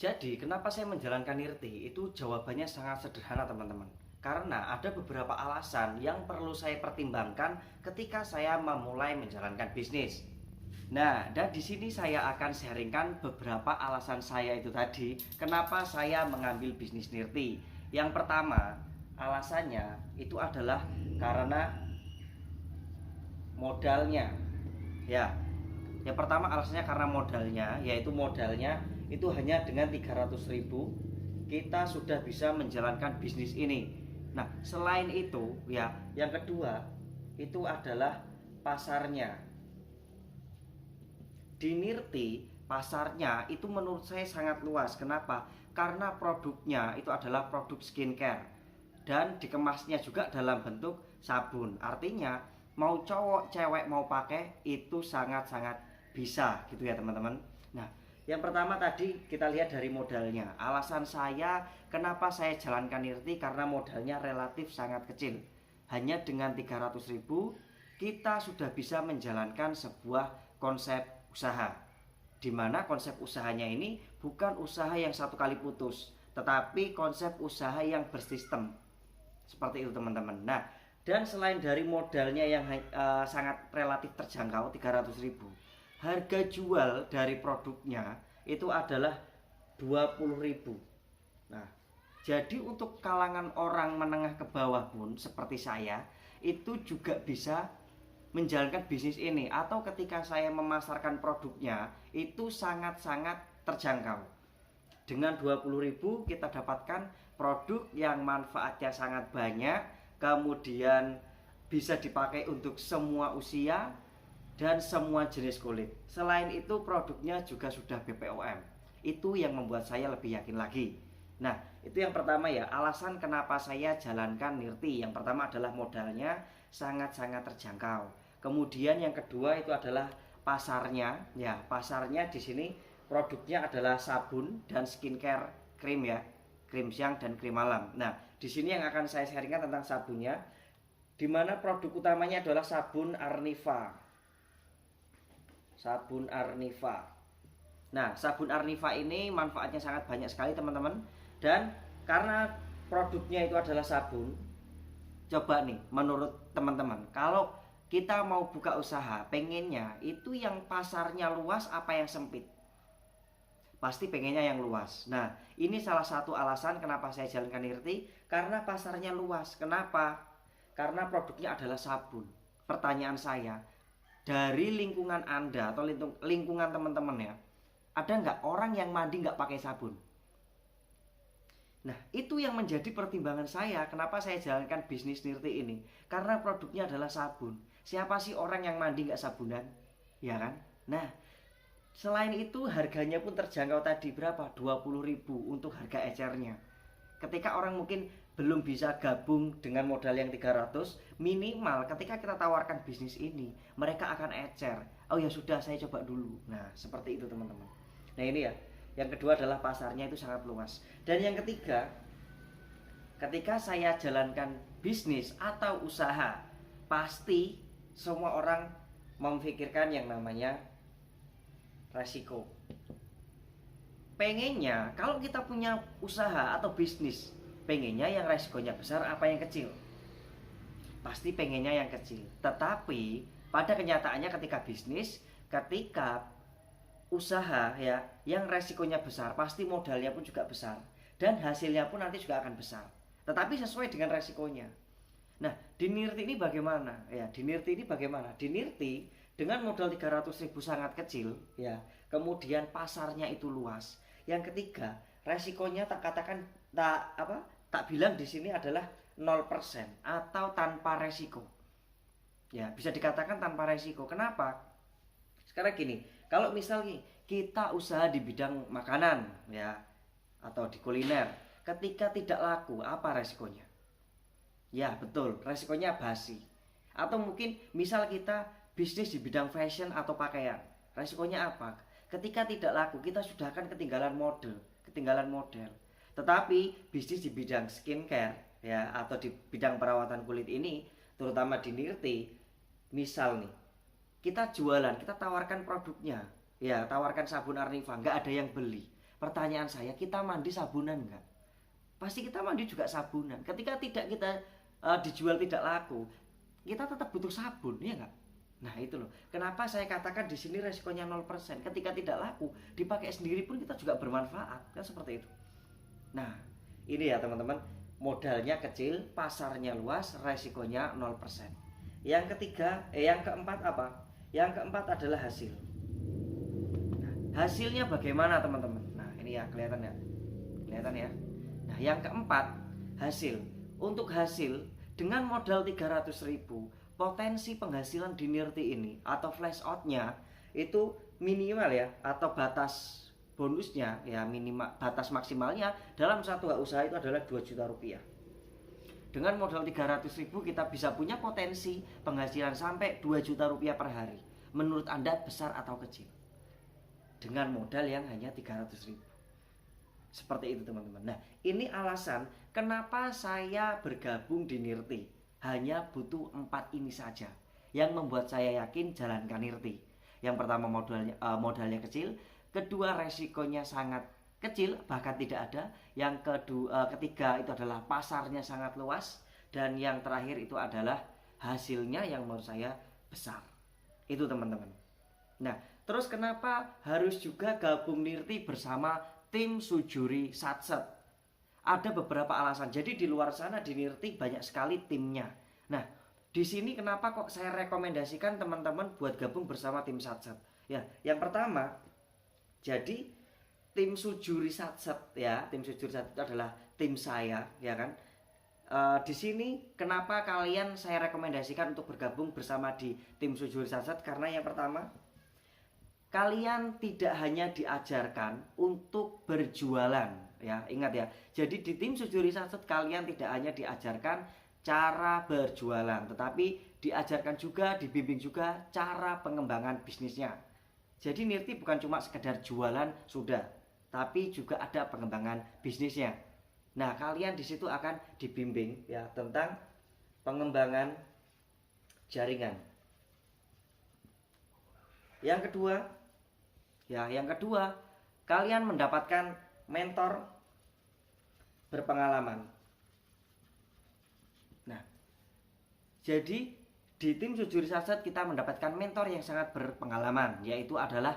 Jadi, kenapa saya menjalankan Nirti? Itu jawabannya sangat sederhana, teman-teman. Karena ada beberapa alasan yang perlu saya pertimbangkan ketika saya memulai menjalankan bisnis. Nah, dan di sini saya akan sharingkan beberapa alasan saya itu tadi, kenapa saya mengambil bisnis Nirti. Yang pertama, alasannya itu adalah karena modalnya. Ya, yang pertama alasannya karena modalnya, yaitu modalnya itu hanya dengan 300.000 kita sudah bisa menjalankan bisnis ini. Nah, selain itu ya, yang kedua itu adalah pasarnya. Di Nirti pasarnya itu menurut saya sangat luas. Kenapa? Karena produknya itu adalah produk skincare dan dikemasnya juga dalam bentuk sabun. Artinya mau cowok cewek mau pakai itu sangat-sangat bisa gitu ya teman-teman. Nah, yang pertama tadi kita lihat dari modalnya. Alasan saya kenapa saya jalankan Nirti karena modalnya relatif sangat kecil. Hanya dengan 300.000 kita sudah bisa menjalankan sebuah konsep usaha. Dimana konsep usahanya ini bukan usaha yang satu kali putus, tetapi konsep usaha yang bersistem. Seperti itu teman-teman. Nah, dan selain dari modalnya yang sangat relatif terjangkau 300.000, harga jual dari produknya itu adalah 20.000. Nah, jadi untuk kalangan orang menengah ke bawah pun seperti saya itu juga bisa menjalankan bisnis ini, atau ketika saya memasarkan produknya itu sangat-sangat terjangkau. Dengan 20.000 kita dapatkan produk yang manfaatnya sangat banyak, kemudian bisa dipakai untuk semua usia dan semua jenis kulit. Selain itu produknya juga sudah BPOM. Itu yang membuat saya lebih yakin lagi. Nah, itu yang pertama ya, alasan kenapa saya jalankan Nirti. Yang pertama adalah modalnya sangat-sangat terjangkau. Kemudian yang kedua itu adalah pasarnya. Ya, pasarnya di sini produknya adalah sabun dan skincare krim ya, krim siang dan krim malam. Nah, di sini yang akan saya sharingkan tentang sabunnya, di mana produk utamanya adalah sabun Arniva. Sabun Arniva. Nah, sabun Arniva ini manfaatnya sangat banyak sekali teman-teman. Dan karena produknya itu adalah sabun, coba nih menurut teman-teman, kalau kita mau buka usaha, pengennya itu yang pasarnya luas apa yang sempit? Pasti pengennya yang luas. Nah, ini salah satu alasan kenapa saya jalankan Nirti, karena pasarnya luas. Kenapa? Karena produknya adalah sabun. Pertanyaan saya, dari lingkungan Anda atau lingkungan teman-teman ya, ada nggak orang yang mandi nggak pakai sabun? Nah, itu yang menjadi pertimbangan saya kenapa saya jalankan bisnis Nirti ini. Karena produknya adalah sabun. Siapa sih orang yang mandi nggak sabunan? Ya kan? Nah, selain itu harganya pun terjangkau tadi, berapa? 20.000 untuk harga ecernya. Ketika orang mungkin belum bisa gabung dengan modal yang 300, minimal ketika kita tawarkan bisnis ini, mereka akan ecer. Oh ya sudah, saya coba dulu. Nah, seperti itu teman-teman. Nah, ini ya. Yang kedua adalah pasarnya itu sangat luas. Dan yang ketiga, ketika saya jalankan bisnis atau usaha, pasti semua orang memikirkan yang namanya resiko. Pengennya kalau kita punya usaha atau bisnis, pengennya yang resikonya besar apa yang kecil? Pasti pengennya yang kecil. Tetapi pada kenyataannya ketika bisnis, ketika usaha ya, yang resikonya besar, pasti modalnya pun juga besar dan hasilnya pun nanti juga akan besar. Tetapi sesuai dengan resikonya. Nah, di Nirti ini bagaimana? Ya, di Nirti ini bagaimana? Di Nirti dengan modal 300.000 sangat kecil ya, kemudian pasarnya itu luas. Yang ketiga, resikonya tak katakan tak bilang di sini adalah 0% atau tanpa resiko. Ya, bisa dikatakan tanpa resiko. Kenapa? Sekarang gini, kalau misalnya kita usaha di bidang makanan ya, atau di kuliner, ketika tidak laku, apa resikonya? Ya betul, resikonya basi. Atau mungkin misal kita bisnis di bidang fashion atau pakaian, resikonya apa? Ketika tidak laku, kita sudah akan ketinggalan model. Tetapi bisnis di bidang skincare ya, atau di bidang perawatan kulit ini, terutama di Nirti, misal nih, kita jualan, kita tawarkan produknya, ya tawarkan sabun Arniva, nggak ada yang beli, Pertanyaan saya, kita mandi sabunan nggak? Pasti kita mandi juga sabunan. Ketika tidak kita dijual tidak laku, kita tetap butuh sabun, ya nggak? Nah itu loh, kenapa saya katakan di sini resikonya 0%. Ketika tidak laku, dipakai sendiri pun kita juga bermanfaat, kan seperti itu. Nah ini ya teman-teman, modalnya kecil, pasarnya luas, resikonya 0%. Yang keempat apa? Yang keempat adalah hasil. Nah, hasilnya bagaimana teman-teman? Nah ini ya, kelihatan ya? Kelihatan ya? Nah yang keempat, hasil. Untuk hasil, dengan modal 300.000, potensi penghasilan di Nirti ini atau flash outnya itu minimal ya, atau batas bonusnya ya, minimal, batas maksimalnya dalam satu usaha itu adalah 2 juta rupiah. Dengan modal 300.000 kita bisa punya potensi penghasilan sampai 2 juta rupiah per hari. Menurut Anda besar atau kecil? Dengan modal yang hanya 300.000. Seperti itu teman-teman. Nah ini alasan kenapa saya bergabung di Nirti. Hanya butuh 4 ini saja yang membuat saya yakin jalankan Nirti. Yang pertama modalnya kecil. Kedua resikonya sangat kecil, bahkan tidak ada. Yang ketiga itu adalah pasarnya sangat luas. Dan yang terakhir itu adalah hasilnya yang menurut saya besar. Itu teman-teman. Nah terus kenapa harus juga gabung Nirti bersama tim Sujuri Satset? Ada beberapa alasan. Jadi di luar sana di Nirti banyak sekali timnya. Nah di sini kenapa kok saya rekomendasikan teman-teman buat gabung bersama tim Satset? Ya yang pertama, jadi tim Sujuri Satset ya, tim Sujuri Satset itu adalah tim saya, ya kan. Di sini kenapa kalian saya rekomendasikan untuk bergabung bersama di tim Sujuri Satset? Karena yang pertama, kalian tidak hanya diajarkan untuk berjualan ya, ingat ya. Jadi di tim Sujuri Satset kalian tidak hanya diajarkan cara berjualan, tetapi diajarkan juga, dibimbing juga cara pengembangan bisnisnya. Jadi Nirti bukan cuma sekedar jualan sudah, tapi juga ada pengembangan bisnisnya. Nah, kalian di situ akan dibimbing ya tentang pengembangan jaringan. Yang kedua, kalian mendapatkan mentor berpengalaman. Nah, jadi di tim Sujuri Satset kita mendapatkan mentor yang sangat berpengalaman, yaitu adalah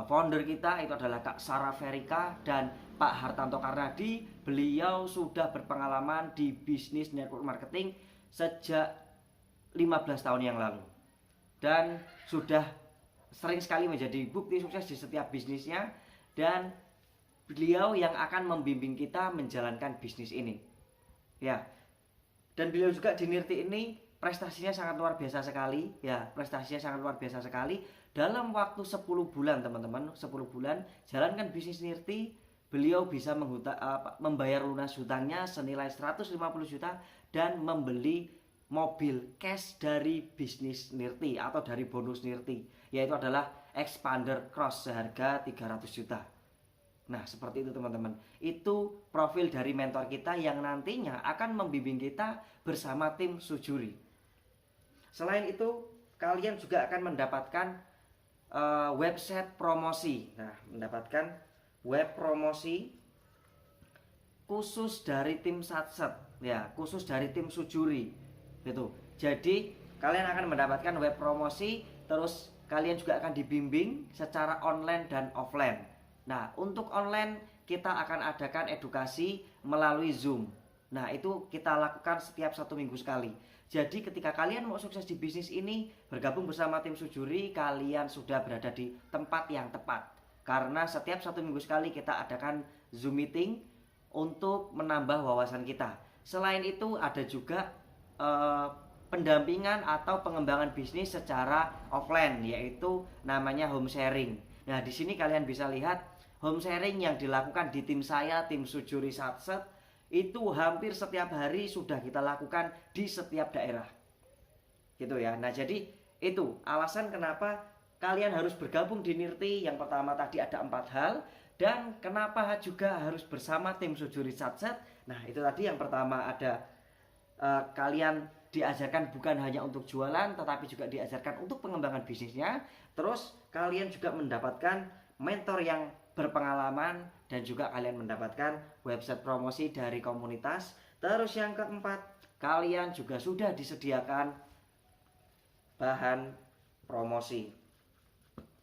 founder kita, itu adalah Kak Sarah Verika dan Pak Hartanto Karnadi. Beliau sudah berpengalaman di bisnis network marketing sejak 15 tahun yang lalu. Dan sudah sering sekali menjadi bukti sukses di setiap bisnisnya. Dan beliau yang akan membimbing kita menjalankan bisnis ini. Ya. Dan beliau juga di Nirti ini prestasinya sangat luar biasa sekali ya, prestasinya sangat luar biasa sekali. Dalam waktu 10 bulan teman-teman, 10 bulan jalankan bisnis Nirti, beliau bisa membayar lunas hutangnya senilai 150 juta dan membeli mobil cash dari bisnis Nirti atau dari bonus Nirti, yaitu adalah Expander Cross seharga 300 juta. Nah seperti itu teman-teman. Itu profil dari mentor kita yang nantinya akan membimbing kita bersama tim Sujuri. Selain itu kalian juga akan mendapatkan website promosi. Nah mendapatkan web promosi khusus dari tim Satset ya, khusus dari tim Sujuri gitu. Jadi kalian akan mendapatkan web promosi, terus kalian juga akan dibimbing secara online dan offline. Nah untuk online kita akan adakan edukasi melalui Zoom. Nah itu kita lakukan setiap 1 minggu sekali. Jadi ketika kalian mau sukses di bisnis ini, bergabung bersama tim Sujuri, kalian sudah berada di tempat yang tepat. Karena setiap 1 minggu sekali kita adakan Zoom meeting untuk menambah wawasan kita. Selain itu ada juga pendampingan atau pengembangan bisnis secara offline, yaitu namanya home sharing. Nah di sini kalian bisa lihat home sharing yang dilakukan di tim saya, tim Sujuri Satset, itu hampir setiap hari sudah kita lakukan di setiap daerah gitu ya. Nah jadi itu alasan kenapa kalian harus bergabung di Nirti. Yang pertama tadi ada 4 hal. Dan kenapa juga harus bersama tim Sujuri Satset. Nah itu tadi yang pertama ada kalian diajarkan bukan hanya untuk jualan, tetapi juga diajarkan untuk pengembangan bisnisnya. Terus kalian juga mendapatkan mentor yang berpengalaman dan juga kalian mendapatkan website promosi dari komunitas. Terus yang keempat, kalian juga sudah disediakan bahan promosi.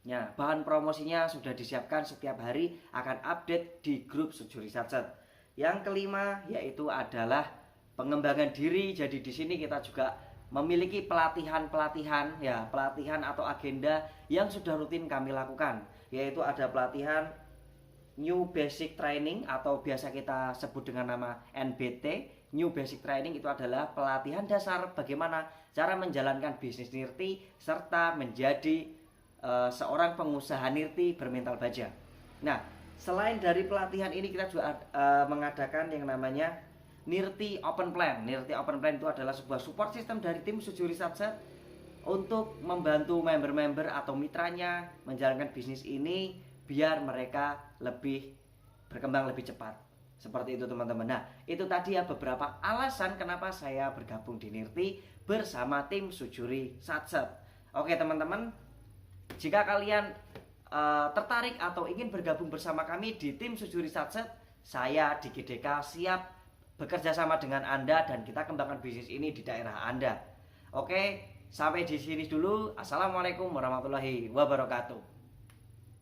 Ya, bahan promosinya sudah disiapkan, setiap hari akan update di grup Sujuri Satset. Yang kelima yaitu adalah pengembangan diri. Jadi di sini kita juga memiliki pelatihan-pelatihan ya, pelatihan atau agenda yang sudah rutin kami lakukan, yaitu ada pelatihan New Basic Training atau biasa kita sebut dengan nama NBT. New Basic Training itu adalah pelatihan dasar bagaimana cara menjalankan bisnis nirti serta menjadi seorang pengusaha nirti bermental baja. Nah, selain dari pelatihan ini kita juga mengadakan yang namanya Nirti Open Plan. Nirti Open Plan itu adalah sebuah support system dari tim Sujuri Satset untuk membantu member-member atau mitranya menjalankan bisnis ini biar mereka lebih berkembang lebih cepat. Seperti itu teman-teman. Nah, itu tadi ya beberapa alasan kenapa saya bergabung di Nirti bersama tim Sujuri Satset. Oke teman-teman, jika kalian tertarik atau ingin bergabung bersama kami di tim Sujuri Satset, saya di GDK siap bekerja sama dengan Anda dan kita kembangkan bisnis ini di daerah Anda. Oke, sampai di sini dulu. Assalamualaikum warahmatullahi wabarakatuh.